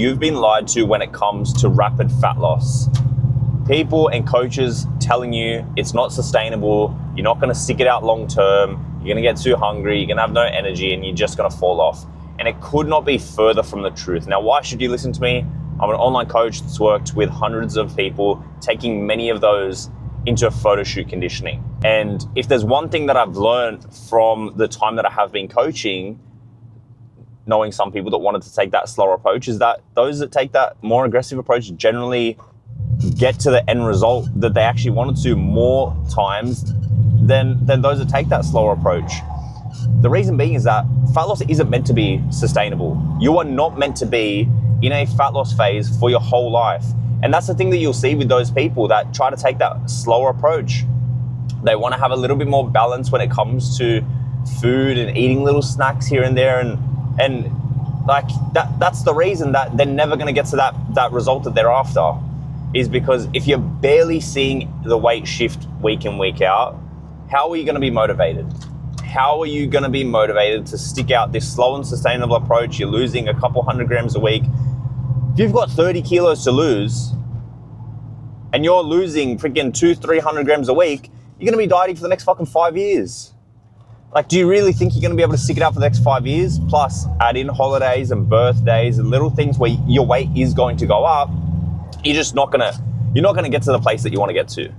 You've been lied to when it comes to rapid fat loss. People and coaches telling you it's not sustainable, you're not going to stick it out long term, you're going to get too hungry, you're going to have no energy, and you're just going to fall off. And it could not be further from the truth. Now, why should you listen to me? I'm an online coach that's worked with hundreds of people, taking many of those into photo shoot conditioning. And if there's one thing that I've learned from the time that I have been coaching, knowing some people that wanted to take that slower approach, is that those that take that more aggressive approach generally get to the end result that they actually wanted to more times than those that take that slower approach. The reason being is that fat loss isn't meant to be sustainable. You are not meant to be in a fat loss phase for your whole life. And that's the thing that you'll see with those people that try to take that slower approach. They want to have a little bit more balance when it comes to food and eating little snacks here and there, and like that's the reason that they're never going to get to that result that they're after, is because if you're barely seeing the weight shift week in, week out, how are you going to be motivated? How are you going to be motivated to stick out this slow and sustainable approach? You're losing a couple 100 grams a week. If you've got 30 kilos to lose and you're losing freaking 200-300 grams a week, you're going to be dieting for the next fucking 5 years. Like, do you really think you're going to be able to stick it out for the next 5 years? Plus, add in holidays and birthdays and little things where your weight is going to go up. You're not going to get to the place that you want to get to.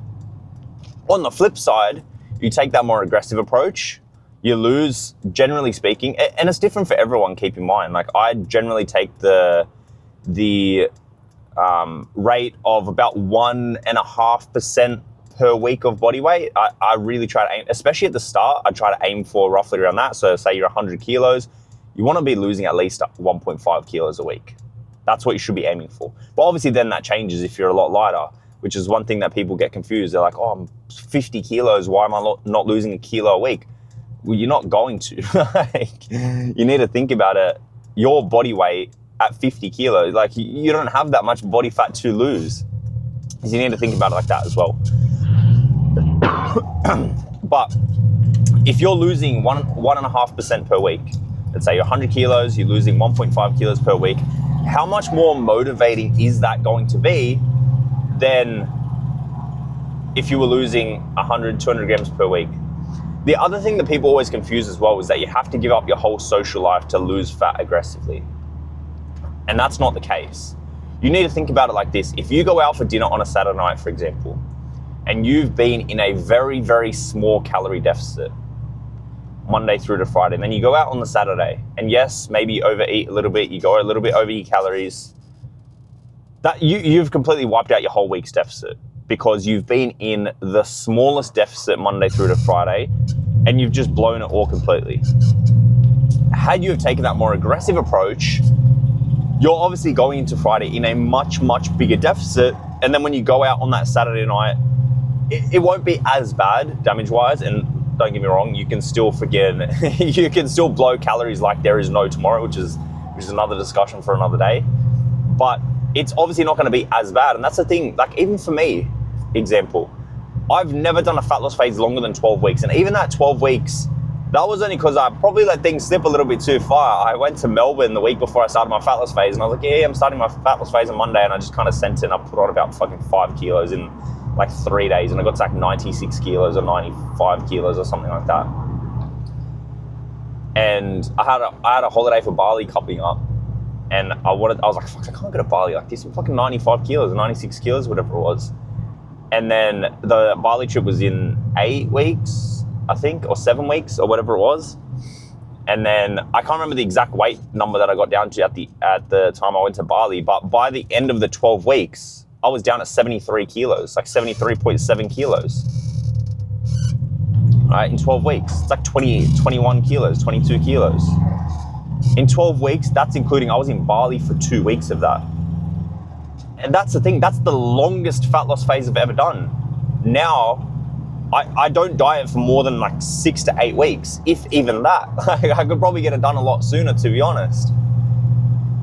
On the flip side, you take that more aggressive approach, you lose, generally speaking, and it's different for everyone, keep in mind. Like, I generally take the rate of about 1.5% per week of body weight. I really try to aim, especially at the start, I try to aim for roughly around that. So say you're 100 kilos, you want to be losing at least 1.5 kilos a week. That's what you should be aiming for. But obviously then that changes if you're a lot lighter, which is one thing that people get confused. They're like, oh, I'm 50 kilos. Why am I not losing a kilo a week? Well, you're not going to. You need to think about it. Your body weight at 50 kilos, like you don't have that much body fat to lose. So you need to think about it like that as well. But if you're losing 1.5% per week, let's say you're 100 kilos, you're losing 1.5 kilos per week, how much more motivating is that going to be than if you were losing 100, 200 grams per week? The other thing that people always confuse as well is that you have to give up your whole social life to lose fat aggressively. And that's not the case. You need to think about it like this. If you go out for dinner on a Saturday night, for example, and you've been in a very, very small calorie deficit Monday through to Friday, and then you go out on the Saturday, and yes, maybe you overeat a little bit, you go a little bit over your calories, that you've completely wiped out your whole week's deficit because you've been in the smallest deficit Monday through to Friday, and you've just blown it all completely. Had you have taken that more aggressive approach, you're obviously going into Friday in a much, much bigger deficit, and then when you go out on that Saturday night, it won't be as bad damage-wise, and don't get me wrong, you can still you can still blow calories like there is no tomorrow, which is another discussion for another day. But it's obviously not going to be as bad, and that's the thing. Like, even for me, example, I've never done a fat loss phase longer than 12 weeks, and even that 12 weeks, that was only because I probably let things slip a little bit too far. I went to Melbourne the week before I started my fat loss phase, and I was like, yeah, I'm starting my fat loss phase on Monday, and I just kind of sent it, and I put on about fucking 5 kilos in like 3 days, and I got to like 96 kilos or 95 kilos or something like that. And I had a holiday for Bali coming up, and I was like, fuck, I can't go to Bali like this. I'm fucking 95 kilos, 96 kilos, whatever it was. And then the Bali trip was in 8 weeks, I think, or 7 weeks or whatever it was. And then I can't remember the exact weight number that I got down to at the time I went to Bali, but by the end of the 12 weeks, I was down at 73 kilos, like 73.7 kilos. Right, in 12 weeks, it's like 21 kilos, 22 kilos. In 12 weeks, that's including, I was in Bali for 2 weeks of that. And that's the thing, that's the longest fat loss phase I've ever done. Now, I don't diet for more than like 6 to 8 weeks, if even that. I could probably get it done a lot sooner, to be honest.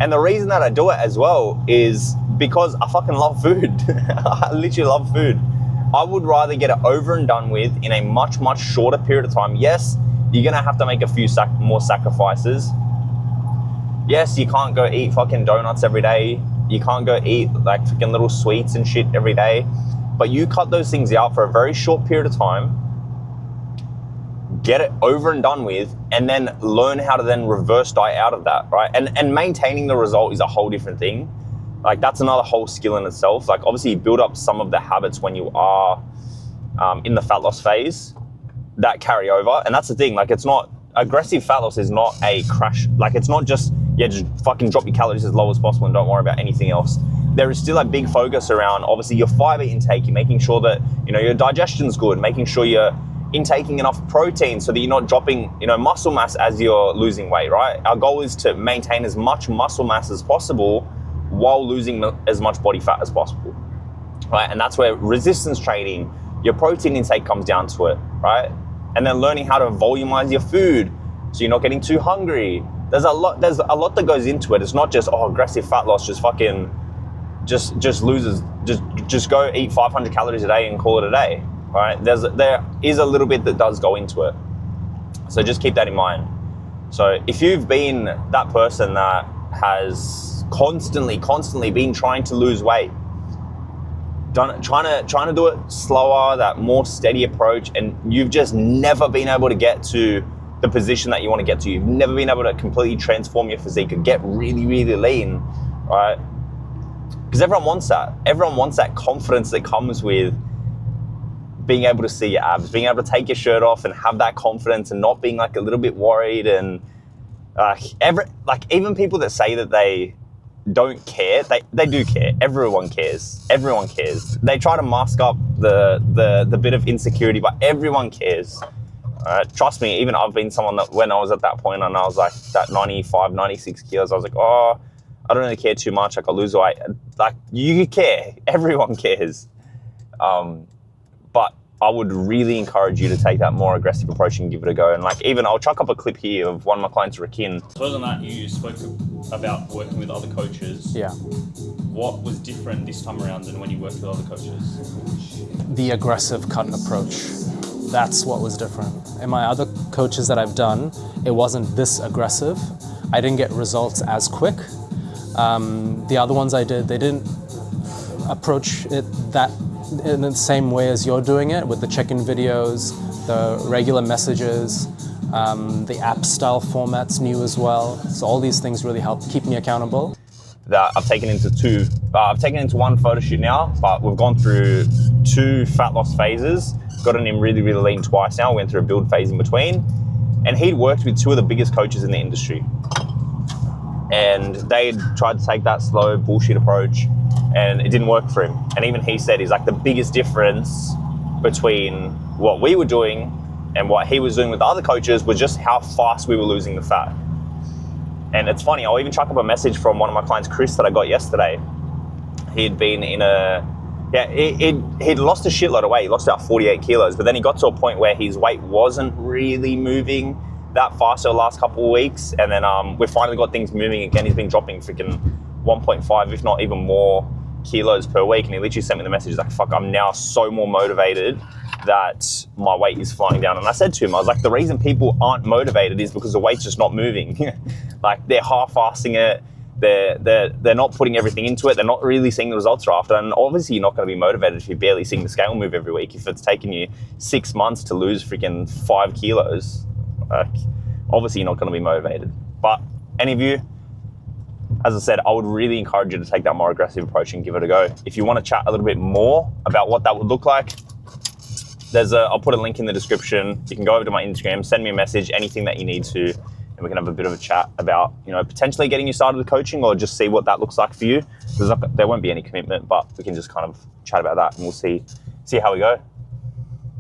And the reason that I do it as well is because I fucking love food. I literally love food. I would rather get it over and done with in a much, much shorter period of time. Yes, you're gonna have to make a few more sacrifices, Yes, you can't go eat fucking donuts every day. You can't go eat like fucking little sweets and shit every day. But you cut those things out for a very short period of time, get it over and done with, and then learn how to then reverse diet out of that, right? And maintaining the result is a whole different thing. Like that's another whole skill in itself. Like obviously you build up some of the habits when you are in the fat loss phase that carry over. And that's the thing, like it's not, aggressive fat loss is not a crash. Like it's not just, just fucking drop your calories as low as possible and don't worry about anything else. There is still a big focus around obviously your fiber intake. You're making sure that, your digestion's good, making sure you're intaking enough protein so that you're not dropping, muscle mass as you're losing weight, right? Our goal is to maintain as much muscle mass as possible while losing as much body fat as possible, right? And that's where resistance training, your protein intake comes down to it, right? And then learning how to volumize your food so you're not getting too hungry. There's a lot that goes into it. It's not just, aggressive fat loss, just fucking, just loses, just go eat 500 calories a day and call it a day, right? There is a little bit that does go into it. So just keep that in mind. So if you've been that person that has constantly been trying to lose weight, trying to do it slower, that more steady approach, and you've just never been able to get to the position that you want to get to. You've never been able to completely transform your physique and get really, really lean, right? Because everyone wants that. Everyone wants that confidence that comes with being able to see your abs, being able to take your shirt off and have that confidence and not being like a little bit worried. And even people that say that they don't care, they do care. Everyone cares. They try to mask up the bit of insecurity, but everyone cares. Trust me, even I've been someone that when I was at that point and I was like that 95, 96 kilos, I was like, I don't really care too much. Like I lose weight. Like you care. Everyone cares. But I would really encourage you to take that more aggressive approach and give it a go. And like even I'll chuck up a clip here of one of my clients, Rakin. Other than that, you spoke about working with other coaches. Yeah. What was different this time around than when you worked with other coaches? The aggressive cut approach. That's what was different. In my other coaches that I've done, it wasn't this aggressive. I didn't get results as quick. The other ones I did, they didn't approach it that in the same way as you're doing it, with the check-in videos, the regular messages, the app style format's new as well. So all these things really help keep me accountable. That I've taken into two. I've taken into one photo shoot now, but we've gone through 2 fat loss phases. Gotten him really, really lean twice now. Went through a build phase in between. And he'd worked with 2 of the biggest coaches in the industry. And they tried to take that slow bullshit approach and it didn't work for him. And even he said, he's like, the biggest difference between what we were doing and what he was doing with the other coaches was just how fast we were losing the fat. And it's funny, I'll even chuck up a message from one of my clients, Chris, that I got yesterday. He'd been in he'd lost a shitload of weight. He lost about 48 kilos, but then he got to a point where his weight wasn't really moving that fast over the last couple of weeks. And then we finally got things moving again. He's been dropping freaking 1.5, if not even more kilos per week. And he literally sent me the message like, fuck, I'm now so more motivated that my weight is flying down. And I said to him, I was like, the reason people aren't motivated is because the weight's just not moving. Like they're half-assing it. They're not putting everything into it. They're not really seeing the results they're after. And obviously you're not going to be motivated if you're barely seeing the scale move every week. If it's taking you 6 months to lose freaking 5 kilos, obviously you're not going to be motivated. But any of you, as I said, I would really encourage you to take that more aggressive approach and give it a go. If you want to chat a little bit more about what that would look like, I'll put a link in the description. You can go over to my Instagram, send me a message, anything that you need to, and we can have a bit of a chat about, potentially getting you started with coaching or just see what that looks like for you. There won't be any commitment, but we can just kind of chat about that and we'll see how we go.